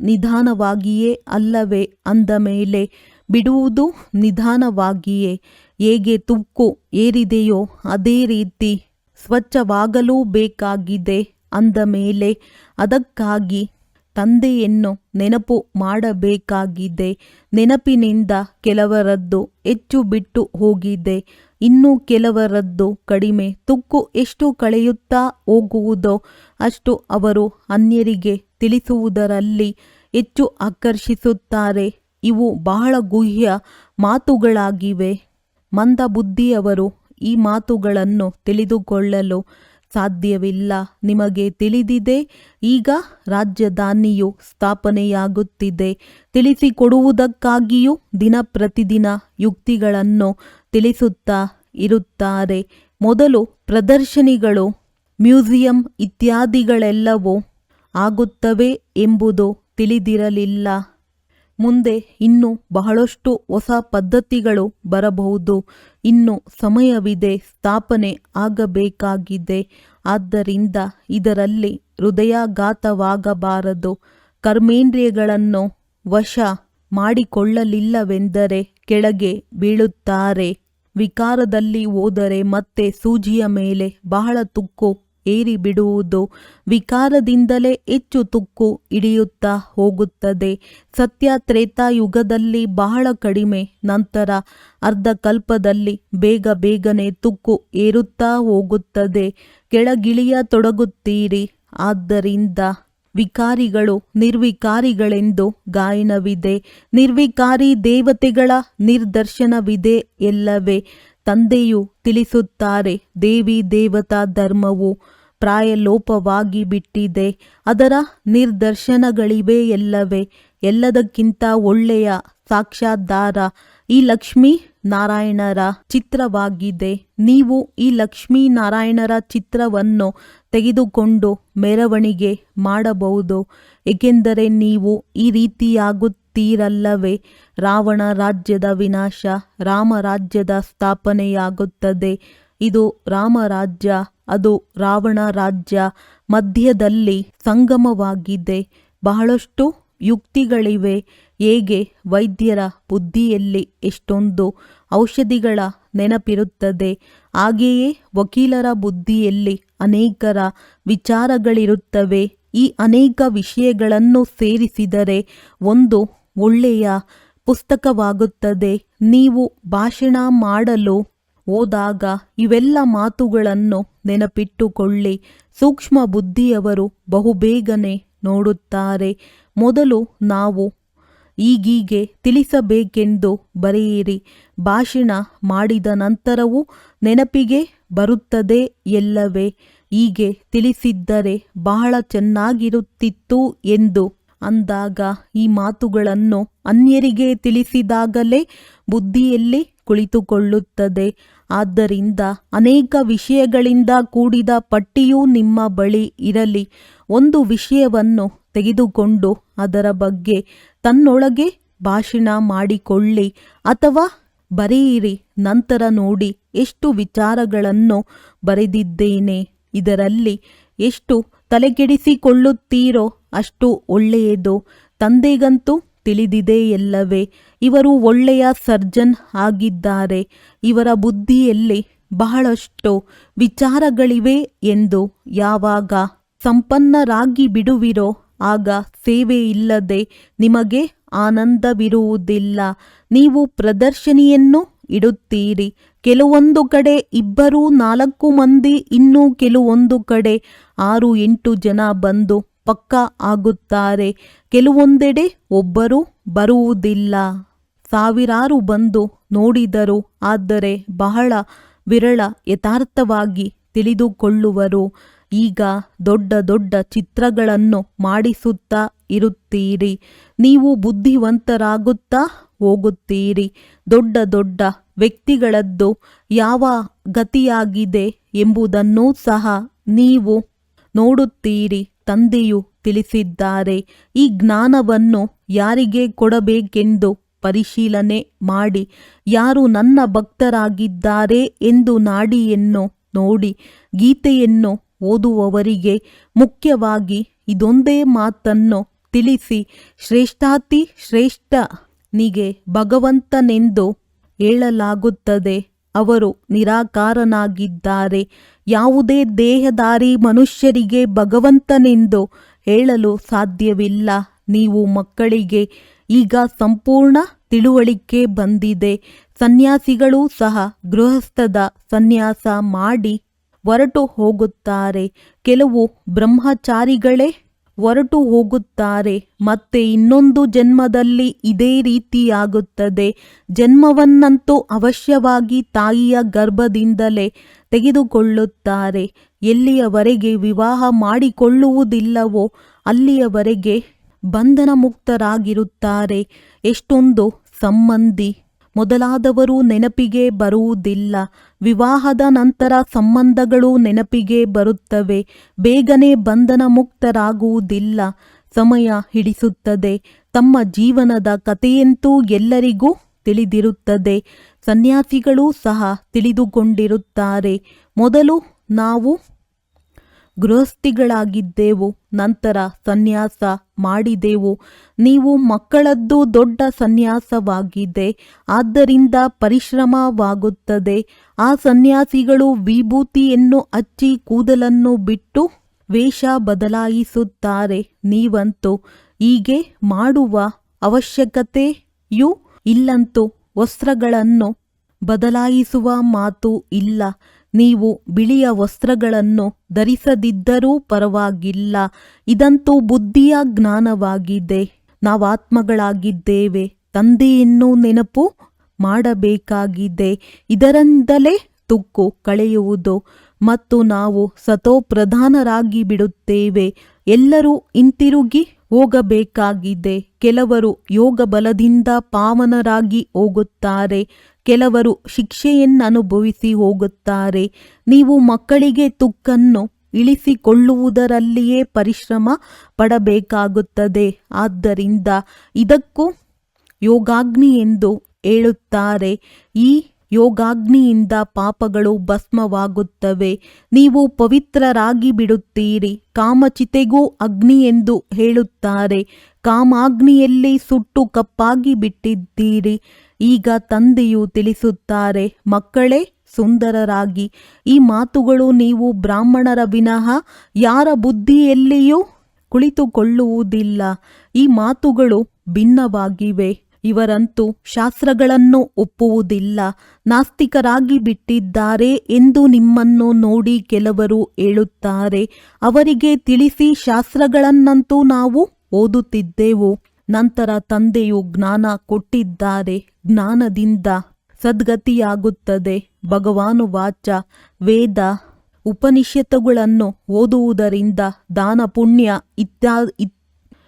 ನಿಧಾನವಾಗಿಯೇ ಅಲ್ಲವೇ? ಅಂದ ಮೇಲೆ ಬಿಡುವುದು ನಿಧಾನವಾಗಿಯೇ. ಹೇಗೆ ತುಕ್ಕು ಏರಿದೆಯೋ ಅದೇ ರೀತಿ ಸ್ವಚ್ಛವಾಗಲೂ ಬೇಕಾಗಿದೆ. ಅಂದ ಮೇಲೆ ಅದಕ್ಕಾಗಿ ತಂದೆಯನ್ನು ನೆನಪು ಮಾಡಬೇಕಾಗಿದೆ. ನೆನಪಿನಿಂದ ಕೆಲವರದ್ದು ಹೆಚ್ಚು ಬಿಟ್ಟು ಹೋಗಿದೆ, ಇನ್ನು ಕೆಲವರದ್ದು ಕಡಿಮೆ. ತುಕ್ಕು ಎಷ್ಟು ಕಳೆಯುತ್ತಾ ಹೋಗುವುದೋ ಅಷ್ಟು ಅವರು ಅನ್ಯರಿಗೆ ತಿಳಿಸುವುದರಲ್ಲಿ ಹೆಚ್ಚು ಆಕರ್ಷಿಸುತ್ತಾರೆ. ಇವು ಬಹಳ ಗುಹ್ಯ ಮಾತುಗಳಾಗಿವೆ. ಮಂದಬುದ್ಧಿಯವರು ಈ ಮಾತುಗಳನ್ನು ತಿಳಿದುಕೊಳ್ಳಲು ಸಾಧ್ಯವಿಲ್ಲ. ನಿಮಗೆ ತಿಳಿದಿದೆ, ಈಗ ರಾಜಧಾನಿಯು ಸ್ಥಾಪನೆಯಾಗುತ್ತಿದೆ. ತಿಳಿಸಿಕೊಡುವುದಕ್ಕಾಗಿಯೂ ದಿನ ಪ್ರತಿದಿನ ಯುಕ್ತಿಗಳನ್ನು ತಿಳಿಸುತ್ತಾ ಇರುತ್ತಾರೆ. ಮೊದಲು ಪ್ರದರ್ಶನಿಗಳು, ಮ್ಯೂಸಿಯಂ ಇತ್ಯಾದಿಗಳೆಲ್ಲವೂ ಆಗುತ್ತವೆ ಎಂಬುದು ತಿಳಿದಿರಲಿಲ್ಲ. ಮುಂದೆ ಇನ್ನೂ ಬಹಳಷ್ಟು ಹೊಸ ಪದ್ಧತಿಗಳು ಬರಬಹುದು. ಇನ್ನು ಸಮಯವಿದೆ, ಸ್ಥಾಪನೆ ಆಗಬೇಕಾಗಿದೆ. ಆದ್ದರಿಂದ ಇದರಲ್ಲಿ ಹೃದಯಾಘಾತವಾಗಬಾರದು. ಕರ್ಮೇಂದ್ರಿಯಗಳನ್ನು ವಶ ಮಾಡಿಕೊಳ್ಳಲಿಲ್ಲವೆಂದರೆ ಕೆಳಗೆ ಬೀಳುತ್ತಾರೆ. ವಿಕಾರದಲ್ಲಿ ಹೋದರೆ ಮತ್ತೆ ಸೂಜಿಯ ಮೇಲೆ ಬಹಳ ತುಕ್ಕು ಏರಿಬಿಡುವುದು. ವಿಕಾರದಿಂದಲೇ ಹೆಚ್ಚು ತುಕ್ಕು ಹಿಡಿಯುತ್ತಾ ಹೋಗುತ್ತದೆ. ಸತ್ಯ ತ್ರೇತಾಯುಗದಲ್ಲಿ ಬಹಳ ಕಡಿಮೆ, ನಂತರ ಅರ್ಧಕಲ್ಪದಲ್ಲಿ ಬೇಗನೆ ತುಕ್ಕು ಏರುತ್ತಾ ಹೋಗುತ್ತದೆ. ಕೆಳಗಿಳಿಯತೊಡಗುತ್ತೀರಿ. ಆದ್ದರಿಂದ ವಿಕಾರಿಗಳು ನಿರ್ವಿಕಾರಿಗಳೆಂದು ಗಾಯನವಿದೆ. ನಿರ್ವಿಕಾರಿ ದೇವತೆಗಳ ನಿದರ್ಶನವಿದೆ ಎಲ್ಲವೇ. ತಂದೆಯು ತಿಳಿಸುತ್ತಾರೆ, ದೇವಿ ದೇವತಾ ಧರ್ಮವು ಪ್ರಾಯಲೋಪವಾಗಿ ಬಿಟ್ಟಿದೆ. ಅದರ ನಿದರ್ಶನಗಳಿವೆ ಎಲ್ಲವೇ. ಎಲ್ಲದಕ್ಕಿಂತ ಒಳ್ಳೆಯ ಸಾಕ್ಷಾತ್ಕಾರ ಈ ಲಕ್ಷ್ಮೀ ನಾರಾಯಣರ ಚಿತ್ರವಾಗಿದೆ. ನೀವು ಈ ಲಕ್ಷ್ಮೀ ನಾರಾಯಣರ ಚಿತ್ರವನ್ನು ತೆಗೆದುಕೊಂಡು ಮೆರವಣಿಗೆ ಮಾಡಬಹುದು. ಏಕೆಂದರೆ ನೀವು ಈ ರೀತಿಯಾಗುತ್ತೀರಲ್ಲವೇ. ರಾವಣ ರಾಜ್ಯದ ವಿನಾಶ, ರಾಮರಾಜ್ಯದ ಸ್ಥಾಪನೆಯಾಗುತ್ತದೆ. ಇದು ರಾಮರಾಜ್ಯ, ಅದು ರಾವಣ ರಾಜ್ಯ. ಮಧ್ಯದಲ್ಲಿ ಸಂಗಮವಾಗಿದೆ. ಬಹಳಷ್ಟು ಯುಕ್ತಿಗಳಿವೆ. ಹೇಗೆ ವೈದ್ಯರ ಬುದ್ಧಿಯಲ್ಲಿ ಎಷ್ಟೊಂದು ಔಷಧಿಗಳ ನೆನಪಿರುತ್ತದೆ, ಹಾಗೆಯೇ ವಕೀಲರ ಬುದ್ಧಿಯಲ್ಲಿ ಅನೇಕರ ವಿಚಾರಗಳಿರುತ್ತವೆ. ಈ ಅನೇಕ ವಿಷಯಗಳನ್ನು ಸೇರಿಸಿದರೆ ಒಂದು ಒಳ್ಳೆಯ ಪುಸ್ತಕವಾಗುತ್ತದೆ. ನೀವು ಭಾಷಣ ಮಾಡಲು ಹೋದಾಗ ಇವೆಲ್ಲ ಮಾತುಗಳನ್ನು ನೆನಪಿಟ್ಟುಕೊಳ್ಳಿ. ಸೂಕ್ಷ್ಮ ಬುದ್ಧಿಯವರು ಬಹುಬೇಗನೆ ನೋಡುತ್ತಾರೆ. ಮೊದಲು ನಾವು ಈಗೀಗೆ ತಿಳಿಸಬೇಕೆಂದು ಬರೆಯಿರಿ. ಭಾಷಣ ಮಾಡಿದ ನಂತರವೂ ನೆನಪಿಗೆ ಬರುತ್ತದೆ ಎಲ್ಲವೇ. ಹೀಗೆ ತಿಳಿಸಿದ್ದರೆ ಬಹಳ ಚೆನ್ನಾಗಿರುತ್ತಿತ್ತು ಎಂದು ಅಂದಾಗ ಈ ಮಾತುಗಳನ್ನು ಅನ್ಯರಿಗೆ ತಿಳಿಸಿದಾಗಲೇ ಬುದ್ಧಿಯಲ್ಲಿ ಕುಳಿತುಕೊಳ್ಳುತ್ತದೆ. ಆದ್ದರಿಂದ ಅನೇಕ ವಿಷಯಗಳಿಂದ ಕೂಡಿದ ಪಟ್ಟಿಯೂ ನಿಮ್ಮ ಬಳಿ ಇರಲಿ. ಒಂದು ವಿಷಯವನ್ನು ತೆಗೆದುಕೊಂಡು ಅದರ ಬಗ್ಗೆ ತನ್ನೊಳಗೆ ಭಾಷಣ ಮಾಡಿಕೊಳ್ಳಿ ಅಥವಾ ಬರೆಯಿರಿ. ನಂತರ ನೋಡಿ ಎಷ್ಟು ವಿಚಾರಗಳನ್ನು ಬರೆದಿದ್ದೇನೆ. ಇದರಲ್ಲಿ ಎಷ್ಟು ತಲೆಕೆಡಿಸಿಕೊಳ್ಳುತ್ತೀರೋ ಅಷ್ಟು ಒಳ್ಳೆಯದು. ತಂದೆಗಂತೂ ತಿಳಿದಿದೆ ಎಲ್ಲವೇ. ಇವರು ಒಳ್ಳೆಯ ಸರ್ಜನ್ ಆಗಿದ್ದಾರೆ. ಇವರ ಬುದ್ಧಿಯಲ್ಲಿ ಬಹಳಷ್ಟು ವಿಚಾರಗಳಿವೆ ಎಂದು ಯಾವಾಗ ಸಂಪನ್ನರಾಗಿ ಬಿಡುವಿರೋ ಆಗ ಸೇವೆ ಇಲ್ಲದೆ ನಿಮಗೆ ಆನಂದವಿರುವುದಿಲ್ಲ. ನೀವು ಪ್ರದರ್ಶನಿಯನ್ನು ಇಡುತ್ತೀರಿ. ಕೆಲವೊಂದು ಕಡೆ 2-4 ಮಂದಿ, ಇನ್ನೂ ಕೆಲವೊಂದು ಕಡೆ 6-8 ಜನ ಬಂದು ಪಕ್ಕಾ ಆಗುತ್ತಾರೆ. ಕೆಲವೊಂದೆಡೆ ಒಬ್ಬರು ಬರುವುದಿಲ್ಲ. ಸಾವಿರಾರು ಬಂದು ನೋಡಿದರು, ಆದರೆ ಬಹಳ ವಿರಳ ಯಥಾರ್ಥವಾಗಿ ತಿಳಿದುಕೊಳ್ಳುವರು. ಈಗ ದೊಡ್ಡ ದೊಡ್ಡ ಚಿತ್ರಗಳನ್ನು ಮಾಡಿಸುತ್ತಾ ಇರುತ್ತೀರಿ. ನೀವು ಬುದ್ಧಿವಂತರಾಗುತ್ತಾ ಹೋಗುತ್ತೀರಿ. ದೊಡ್ಡ ದೊಡ್ಡ ವ್ಯಕ್ತಿಗಳದ್ದು ಯಾವ ಗತಿಯಾಗಿದೆ ಎಂಬುದನ್ನೂ ಸಹ ನೀವು ನೋಡುತ್ತೀರಿ. ತಂದೆಯು ತಿಳಿಸಿದ್ದಾರೆ, ಈ ಜ್ಞಾನವನ್ನು ಯಾರಿಗೆ ಕೊಡಬೇಕೆಂದು ಪರಿಶೀಲನೆ ಮಾಡಿ. ಯಾರು ನನ್ನ ಭಕ್ತರಾಗಿದ್ದಾರೆ ಎಂದು ನಾಡಿಯನ್ನು ನೋಡಿ. ಗೀತೆಯನ್ನು ಓದುವವರಿಗೆ ಮುಖ್ಯವಾಗಿ ಇದೊಂದೇ ಮಾತನ್ನು ತಿಳಿಸಿ. ಶ್ರೇಷ್ಠಾತಿ ಶ್ರೇಷ್ಠನಿಗೆ ಭಗವಂತನೆಂದು ಹೇಳಲಾಗುತ್ತದೆ. ಅವರು ನಿರಾಕಾರನಾಗಿದ್ದಾರೆ. ಯಾವುದೇ ದೇಹಧಾರಿ ಮನುಷ್ಯರಿಗೆ ಭಗವಂತನೆಂದು ಹೇಳಲು ಸಾಧ್ಯವಿಲ್ಲ. ನೀವು ಮಕ್ಕಳಿಗೆ ಈಗ ಸಂಪೂರ್ಣ ತಿಳುವಳಿಕೆ ಬಂದಿದೆ. ಸನ್ಯಾಸಿಗಳೂ ಸಹ ಗೃಹಸ್ಥದ ಸನ್ಯಾಸ ಮಾಡಿ ಹೊರಟು ಹೋಗುತ್ತಾರೆ. ಕೆಲವು ಬ್ರಹ್ಮಚಾರಿಗಳೇ ಹೊರಟು ಹೋಗುತ್ತಾರೆ. ಮತ್ತೆ ಇನ್ನೊಂದು ಜನ್ಮದಲ್ಲಿ ಇದೇ ರೀತಿಯಾಗುತ್ತದೆ. ಜನ್ಮವನ್ನಂತೂ ಅವಶ್ಯವಾಗಿ ತಾಯಿಯ ಗರ್ಭದಿಂದಲೇ ತೆಗೆದುಕೊಳ್ಳುತ್ತಾರೆ. ಎಲ್ಲಿಯವರೆಗೆ ವಿವಾಹ ಮಾಡಿಕೊಳ್ಳುವುದಿಲ್ಲವೋ ಅಲ್ಲಿಯವರೆಗೆ ಬಂಧನ ಮುಕ್ತರಾಗಿರುತ್ತಾರೆ. ಎಷ್ಟೊಂದು ಸಂಬಂಧಿ ಮೊದಲಾದವರು ನೆನಪಿಗೆ ಬರುವುದಿಲ್ಲ. ವಿವಾಹದ ನಂತರ ಸಂಬಂಧಗಳು ನೆನಪಿಗೆ ಬರುತ್ತವೆ. ಬೇಗನೆ ಬಂಧನ ಮುಕ್ತರಾಗುವುದಿಲ್ಲ. ಸಮಯ ಹಿಡಿಸುತ್ತದೆ. ತಮ್ಮ ಜೀವನದ ಕಥೆಯಂತೂ ಎಲ್ಲರಿಗೂ ತಿಳಿದಿರುತ್ತದೆ. ಸನ್ಯಾಸಿಗಳೂ ಸಹ ತಿಳಿದುಕೊಂಡಿರುತ್ತಾರೆ. ಮೊದಲು ನಾವು ಗೃಹಸ್ಥಿಗಳಾಗಿದ್ದೆವು, ನಂತರ ಸನ್ಯಾಸ ಮಾಡಿದೆವು. ನೀವು ಮಕ್ಕಳದ್ದು ದೊಡ್ಡ ಸನ್ಯಾಸವಾಗಿದೆ, ಆದ್ದರಿಂದ ಪರಿಶ್ರಮವಾಗುತ್ತದೆ. ಆ ಸನ್ಯಾಸಿಗಳು ವಿಭೂತಿಯನ್ನು ಹಚ್ಚಿ ಕೂದಲನ್ನು ಬಿಟ್ಟು ವೇಷ ಬದಲಾಯಿಸುತ್ತಾರೆ. ನೀವಂತೂ ಹೀಗೆ ಮಾಡುವ ಅವಶ್ಯಕತೆಯೂ ಇಲ್ಲಂತೂ ವಸ್ತ್ರಗಳನ್ನು ಬದಲಾಯಿಸುವ ಮಾತು ಇಲ್ಲ. ನೀವು ಬಿಳಿಯ ವಸ್ತ್ರಗಳನ್ನು ಧರಿಸದಿದ್ದರೂ ಪರವಾಗಿಲ್ಲ. ಇದಂತೂ ಬುದ್ಧಿಯ ಜ್ಞಾನವಾಗಿದೆ. ನಾವಾತ್ಮಗಳಾಗಿದ್ದೇವೆ. ತಂದೆಯನ್ನು ನೆನಪು ಮಾಡಬೇಕಾಗಿದೆ. ಇದರಿಂದಲೇ ತುಕ್ಕು ಕಳೆಯುವುದು ಮತ್ತು ನಾವು ಸತೋಪ್ರಧಾನರಾಗಿ ಬಿಡುತ್ತೇವೆ. ಎಲ್ಲರೂ ಹಿಂತಿರುಗಿ ಹೋಗಬೇಕಾಗಿದೆ. ಕೆಲವರು ಯೋಗ ಬಲದಿಂದ ಪಾವನರಾಗಿ ಹೋಗುತ್ತಾರೆ, ಕೆಲವರು ಶಿಕ್ಷೆಯನ್ನನುಭವಿಸಿ ಹೋಗುತ್ತಾರೆ. ನೀವು ಮಕ್ಕಳಿಗೆ ತುಕ್ಕನ್ನು ಇಳಿಸಿಕೊಳ್ಳುವುದರಲ್ಲಿಯೇ ಪರಿಶ್ರಮ ಪಡಬೇಕಾಗುತ್ತದೆ. ಆದ್ದರಿಂದ ಇದಕ್ಕೂ ಯೋಗಾಗ್ನಿ ಎಂದು ಹೇಳುತ್ತಾರೆ. ಈ ಯೋಗಾಗ್ನಿಯಿಂದ ಪಾಪಗಳು ಭಸ್ಮವಾಗುತ್ತವೆ. ನೀವು ಪವಿತ್ರರಾಗಿ ಬಿಡುತ್ತೀರಿ. ಕಾಮಚಿತೆಗೂ ಅಗ್ನಿ ಎಂದು ಹೇಳುತ್ತಾರೆ. ಕಾಮಾಗ್ನಿಯಲ್ಲಿ ಸುಟ್ಟು ಕಪ್ಪಾಗಿ ಬಿಟ್ಟಿದ್ದೀರಿ. ಈಗ ತಂದೆಯು ತಿಳಿಸುತ್ತಾರೆ, ಮಕ್ಕಳೇ ಸುಂದರರಾಗಿ. ಈ ಮಾತುಗಳು ನೀವು ಬ್ರಾಹ್ಮಣರ ವಿನಃ ಯಾರ ಬುದ್ಧಿಯಲ್ಲಿಯೂ ಕುಳಿತುಕೊಳ್ಳುವುದಿಲ್ಲ. ಈ ಮಾತುಗಳು ಭಿನ್ನವಾಗಿವೆ. ಇವರಂತೂ ಶಾಸ್ತ್ರಗಳನ್ನು ಒಪ್ಪುವುದಿಲ್ಲ, ನಾಸ್ತಿಕರಾಗಿ ಬಿಟ್ಟಿದ್ದಾರೆ ಎಂದು ನಿಮ್ಮನ್ನು ನೋಡಿ ಕೆಲವರು ಹೇಳುತ್ತಾರೆ. ಅವರಿಗೆ ತಿಳಿಸಿ, ಶಾಸ್ತ್ರಗಳನ್ನಂತೂ ನಾವು ಓದುತ್ತಿದ್ದೆವು. ನಂತರ ತಂದೆಯು ಜ್ಞಾನ ಕೊಟ್ಟಿದ್ದಾರೆ. ಜ್ಞಾನದಿಂದ ಸದ್ಗತಿಯಾಗುತ್ತದೆ. ಭಗವಾನುವಾಚ, ವೇದ ಉಪನಿಷತ್ತುಗಳನ್ನು ಓದುವುದರಿಂದ, ದಾನ ಪುಣ್ಯ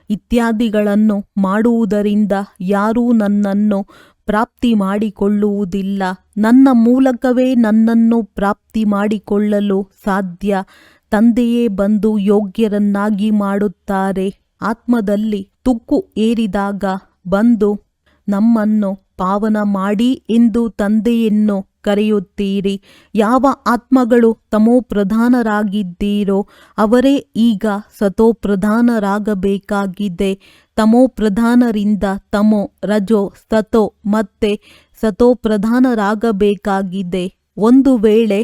ಇತ್ಯಾದಿಗಳನ್ನು ಮಾಡುವುದರಿಂದ ಯಾರೂ ನನ್ನನ್ನು ಪ್ರಾಪ್ತಿ ಮಾಡಿಕೊಳ್ಳುವುದಿಲ್ಲ. ನನ್ನ ಮೂಲಕವೇ ನನ್ನನ್ನು ಪ್ರಾಪ್ತಿ ಮಾಡಿಕೊಳ್ಳಲು ಸಾಧ್ಯ. ತಂದೆಯೇ ಬಂದು ಯೋಗ್ಯರನ್ನಾಗಿ ಮಾಡುತ್ತಾರೆ. ಆತ್ಮದಲ್ಲಿ ತುಕ್ಕು ಏರಿದಾಗ ಬಂದು ನಮ್ಮನ್ನು ಪಾವನ ಮಾಡಿ ಎಂದು ತಂದೆಯನ್ನು ಕರೆಯುತ್ತೀರಿ. ಯಾವ ಆತ್ಮಗಳು ತಮೋಪ್ರಧಾನರಾಗಿದ್ದೀರೋ ಅವರೇ ಈಗ ಸತೋಪ್ರಧಾನರಾಗಬೇಕಾಗಿದೆ. ತಮೋಪ್ರಧಾನರಿಂದ ತಮೋ, ರಜೋ, ಸತೋ ಮತ್ತೆ ಸತೋಪ್ರಧಾನರಾಗಬೇಕಾಗಿದೆ. ಒಂದು ವೇಳೆ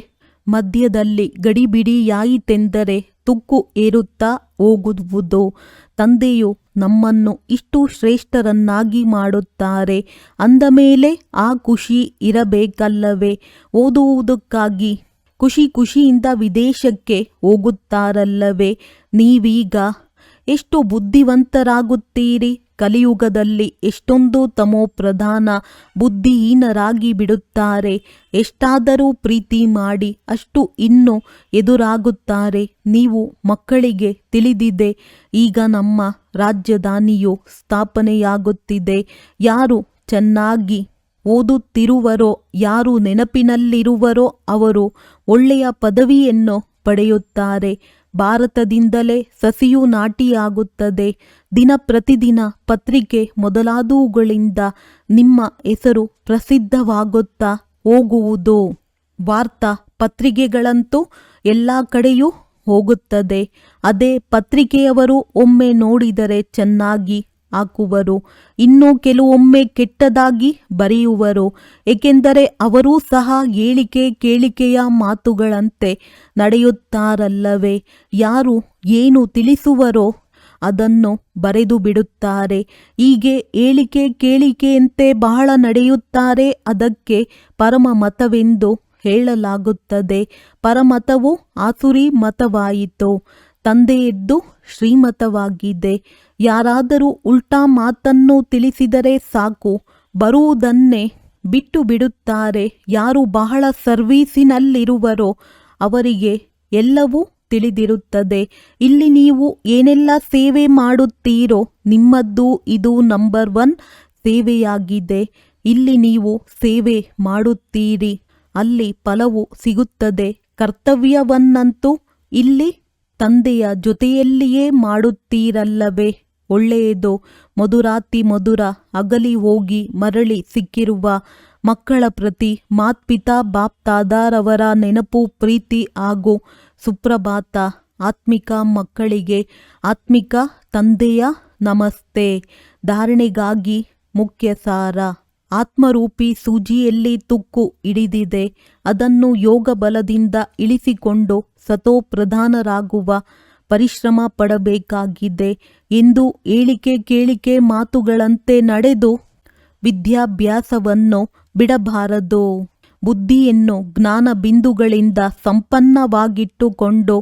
ಮಧ್ಯದಲ್ಲಿ ಗಡಿಬಿಡಿಯಾಯಿತೆಂದರೆ ತುಕ್ಕು ಏರುತ್ತಾ ಹೋಗುವುದು. ತಂದೆಯು ನಮ್ಮನ್ನು ಇಷ್ಟು ಶ್ರೇಷ್ಠರನ್ನಾಗಿ ಮಾಡುತ್ತಾರೆ ಅಂದ ಮೇಲೆ ಆ ಖುಷಿ ಇರಬೇಕಲ್ಲವೇ? ಓದುವುದಕ್ಕಾಗಿ ಖುಷಿಯಿಂದ ವಿದೇಶಕ್ಕೆ ಹೋಗುತ್ತಾರಲ್ಲವೇ? ನೀವೀಗ ಎಷ್ಟು ಬುದ್ಧಿವಂತರಾಗುತ್ತೀರಿ. ಕಲಿಯುಗದಲ್ಲಿ ಎಷ್ಟೊಂದು ತಮೋಪ್ರಧಾನ ಬುದ್ಧಿಹೀನರಾಗಿ ಬಿಡುತ್ತಾರೆ. ಎಷ್ಟಾದರೂ ಪ್ರೀತಿ ಮಾಡಿ ಅಷ್ಟು ಇನ್ನೂ ಎದುರಾಗುತ್ತಾರೆ. ನೀವು ಮಕ್ಕಳಿಗೆ ತಿಳಿದಿದೆ, ಈಗ ನಮ್ಮ ರಾಜಧಾನಿಯು ಸ್ಥಾಪನೆಯಾಗುತ್ತಿದೆ. ಯಾರು ಚೆನ್ನಾಗಿ ಓದುತ್ತಿರುವರೋ, ಯಾರು ನೆನಪಿನಲ್ಲಿರುವರೋ ಅವರು ಒಳ್ಳೆಯ ಪದವಿಯನ್ನು ಪಡೆಯುತ್ತಾರೆ. ಭಾರತದಿಂದಲೇ ಸಸಿಯು ನಾಟಿಯಾಗುತ್ತದೆ. ದಿನ ಪ್ರತಿದಿನ ಪತ್ರಿಕೆ ಮೊದಲಾದವುಗಳಿಂದ ನಿಮ್ಮ ಹೆಸರು ಪ್ರಸಿದ್ಧವಾಗುತ್ತಾ ಹೋಗುವುದು. ವಾರ್ತಾ ಪತ್ರಿಕೆಗಳಂತೂ ಎಲ್ಲ ಕಡೆಯೂ ಹೋಗುತ್ತದೆ. ಅದೇ ಪತ್ರಿಕೆಯವರು ಒಮ್ಮೆ ನೋಡಿದರೆ ಚೆನ್ನಾಗಿ ಹಾಕುವರು, ಇನ್ನು ಕೆಲವೊಮ್ಮೆ ಕೆಟ್ಟದಾಗಿ ಬರೆಯುವರು. ಏಕೆಂದರೆ ಅವರೂ ಸಹ ಹೇಳಿಕೆ ಕೇಳಿಕೆಯ ಮಾತುಗಳಂತೆ ನಡೆಯುತ್ತಾರಲ್ಲವೇ? ಯಾರು ಏನು ತಿಳಿಸುವರೋ ಅದನ್ನು ಬರೆದು ಬಿಡುತ್ತಾರೆ. ಹೀಗೆ ಹೇಳಿಕೆ ಕೇಳಿಕೆಯಂತೆ ಬಹಳ ನಡೆಯುತ್ತಾರೆ. ಅದಕ್ಕೆ ಪರಮ ಮತವೆಂದು ಹೇಳಲಾಗುತ್ತದೆ. ಪರಮತವು ಆಸುರಿ ಮತವಾಯಿತು. ತಂದೆಯದ್ದು ಶ್ರೀಮತವಾಗಿದೆ. ಯಾರಾದರೂ ಉಲ್ಟಾ ಮಾತನ್ನು ತಿಳಿಸಿದರೆ ಸಾಕು, ಬರುವುದನ್ನೇ ಬಿಟ್ಟು ಬಿಡುತ್ತಾರೆ. ಯಾರು ಬಹಳ ಸರ್ವೀಸಿನಲ್ಲಿರುವರೋ ಅವರಿಗೆ ಎಲ್ಲವೂ ತಿಳಿದಿರುತ್ತದೆ. ಇಲ್ಲಿ ನೀವು ಏನೆಲ್ಲ ಸೇವೆ ಮಾಡುತ್ತೀರೋ ನಿಮ್ಮದ್ದು ಇದು ನಂಬರ್ 1 ಸೇವೆಯಾಗಿದೆ. ಇಲ್ಲಿ ನೀವು ಸೇವೆ ಮಾಡುತ್ತೀರಿ, ಅಲ್ಲಿ ಫಲವು ಸಿಗುತ್ತದೆ. ಕರ್ತವ್ಯವನ್ನಂತೂ ಇಲ್ಲಿ ತಂದೆಯ ಜೊತೆಯಲ್ಲಿಯೇ ಮಾಡುತ್ತೀರಲ್ಲವೇ? ಒಳ್ಳೆಯದು. ಮಧುರಾತಿ ಮಧುರ ಅಗಲಿ ಹೋಗಿ ಮರಳಿ ಸಿಕ್ಕಿರುವ ಮಕ್ಕಳ ಪ್ರತಿ ಮಾತ್ಪಿತಾ ಬಾಪ್ ತಾದಾರವರ ನೆನಪು, ಪ್ರೀತಿ ಹಾಗೂ ಸುಪ್ರಭಾತ. ಆತ್ಮಿಕ ಮಕ್ಕಳಿಗೆ ಆತ್ಮಿಕ ತಂದೆಯ ನಮಸ್ತೆ. ಧಾರಣೆಗಾಗಿ ಮುಖ್ಯ ಸಾರ. ಆತ್ಮರೂಪಿ ಸೂಜಿಯಲ್ಲಿ ತುಕ್ಕು ಹಿಡಿದಿದೆ. ಅದನ್ನು ಯೋಗ ಬಲದಿಂದ ಇಳಿಸಿಕೊಂಡು ಸತೋಪ್ರಧಾನರಾಗುವ ಪರಿಶ್ರಮ ಪಡಬೇಕಾಗಿದೆ ಎಂದು ಹೇಳಿಕೆ ಕೇಳಿಕೆ ಮಾತುಗಳಂತೆ ನಡೆದು ವಿದ್ಯಾಭ್ಯಾಸವನ್ನು ಬಿಡಬಾರದು. ಬುದ್ಧಿಯನ್ನು ಜ್ಞಾನ ಬಿಂದುಗಳಿಂದ ಸಂಪನ್ನವಾಗಿಟ್ಟುಕೊಂಡು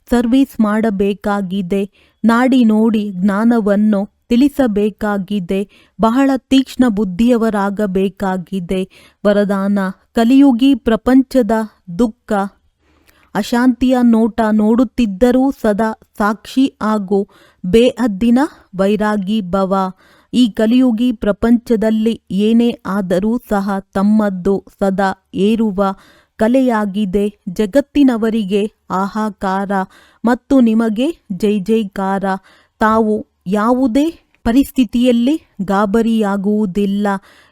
ಸರ್ವಿಸ್ ಮಾಡಬೇಕಾಗಿದೆ. ನಾಡಿ ನೋಡಿ ಜ್ಞಾನವನ್ನು ತಿಳಿಸಬೇಕಾಗಿದೆ. ಬಹಳ ತೀಕ್ಷ್ಣ ಬುದ್ಧಿಯವರಾಗಬೇಕಾಗಿದೆ. ವರದಾನ: ಕಲಿಯುಗಿ ಪ್ರಪಂಚದ ದುಃಖ ಅಶಾಂತಿಯ ನೋಟ ನೋಡುತ್ತಿದ್ದರೂ ಸದಾ ಸಾಕ್ಷಿ ಹಾಗೂ ಬೇಹದ್ದಿನ ವೈರಾಗಿ ಭವ. ಈ ಕಲಿಯುಗಿ ಪ್ರಪಂಚದಲ್ಲಿ ಏನೇ ಆದರೂ ಸಹ ತಮ್ಮದ್ದು ಸದಾ ಏರುವ ಕಲೆಯಾಗಿದೆ. ಜಗತ್ತಿನವರಿಗೆ ಹಾಹಾಕಾರ ಮತ್ತು ನಿಮಗೆ ಜೈ ಜೈಕಾರ. ತಾವು ಯಾವುದೇ ಪರಿಸ್ಥಿತಿಯಲ್ಲಿ ಗಾಬರಿಯಾಗುವುದಿಲ್ಲ,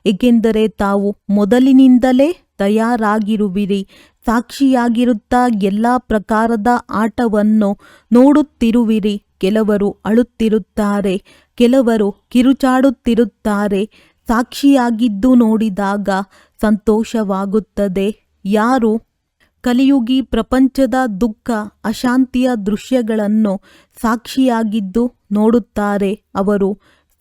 ಏಕೆಂದರೆ ತಾವು ಮೊದಲಿನಿಂದಲೇ ತಯಾರಾಗಿರುವಿರಿ. ಸಾಕ್ಷಿಯಾಗಿರುತ್ತಾ ಎಲ್ಲ ಪ್ರಕಾರದ ಆಟವನ್ನು ನೋಡುತ್ತಿರುವಿರಿ. ಕೆಲವರು ಅಳುತ್ತಿರುತ್ತಾರೆ, ಕೆಲವರು ಕಿರುಚಾಡುತ್ತಿರುತ್ತಾರೆ. ಸಾಕ್ಷಿಯಾಗಿದ್ದು ನೋಡಿದಾಗ ಸಂತೋಷವಾಗುತ್ತದೆ. ಯಾರು ಕಲಿಯುಗಿ ಪ್ರಪಂಚದ ದುಃಖ ಅಶಾಂತಿಯ ದೃಶ್ಯಗಳನ್ನು ಸಾಕ್ಷಿಯಾಗಿದ್ದು ನೋಡುತ್ತಾರೆ, ಅವರು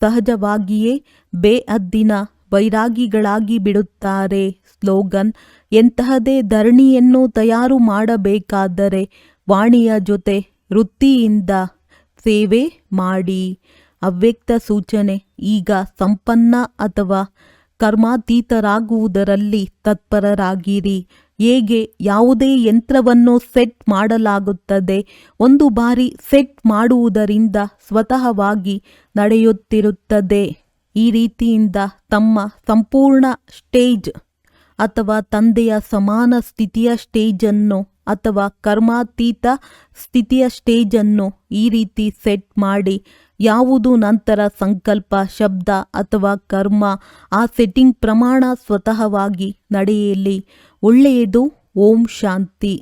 ಸಹಜವಾಗಿಯೇ ಬೇಹದ್ದಿನ ವೈರಾಗಿಗಳಾಗಿ ಬಿಡುತ್ತಾರೆ. ಸ್ಲೋಗನ್: ಎಂತಹದೇ ಧರಣಿಯನ್ನು ತಯಾರು ಮಾಡಬೇಕಾದರೆ ವಾಣಿಯ ಜೊತೆ ವೃತ್ತಿಯಿಂದ ಸೇವೆ ಮಾಡಿ. ಅವ್ಯಕ್ತ ಸೂಚನೆ: ಈಗ ಸಂಪನ್ನ ಅಥವಾ ಕರ್ಮಾತೀತರಾಗುವುದರಲ್ಲಿ ತತ್ಪರರಾಗಿರಿ. ಹೇಗೆ ಯಾವುದೇ ಯಂತ್ರವನ್ನು ಸೆಟ್ ಮಾಡಲಾಗುತ್ತದೆ, ಒಂದು ಬಾರಿ ಸೆಟ್ ಮಾಡುವುದರಿಂದ ಸ್ವತಃವಾಗಿ ನಡೆಯುತ್ತಿರುತ್ತದೆ. ಈ ರೀತಿಯಿಂದ ತಮ್ಮ ಸಂಪೂರ್ಣ ಸ್ಟೇಜ್ ಅಥವಾ ತಂದೆಯ ಸಮಾನ ಸ್ಥಿತಿಯ ಸ್ಟೇಜನ್ನು ಅಥವಾ ಕರ್ಮಾತೀತ ಸ್ಥಿತಿಯ ಸ್ಟೇಜನ್ನು ಈ ರೀತಿ ಸೆಟ್ ಮಾಡಿ. ಯಾವುದು ನಂತರ ಸಂಕಲ್ಪ, ಶಬ್ದ ಅಥವಾ ಕರ್ಮ, ಆ ಸೆಟ್ಟಿಂಗ್ ಪ್ರಮಾಣ ಸ್ವತಃವಾಗಿ ನಡೆಯಲಿ. ಒಳ್ಳೆಯದು. ಓಂ ಶಾಂತಿ.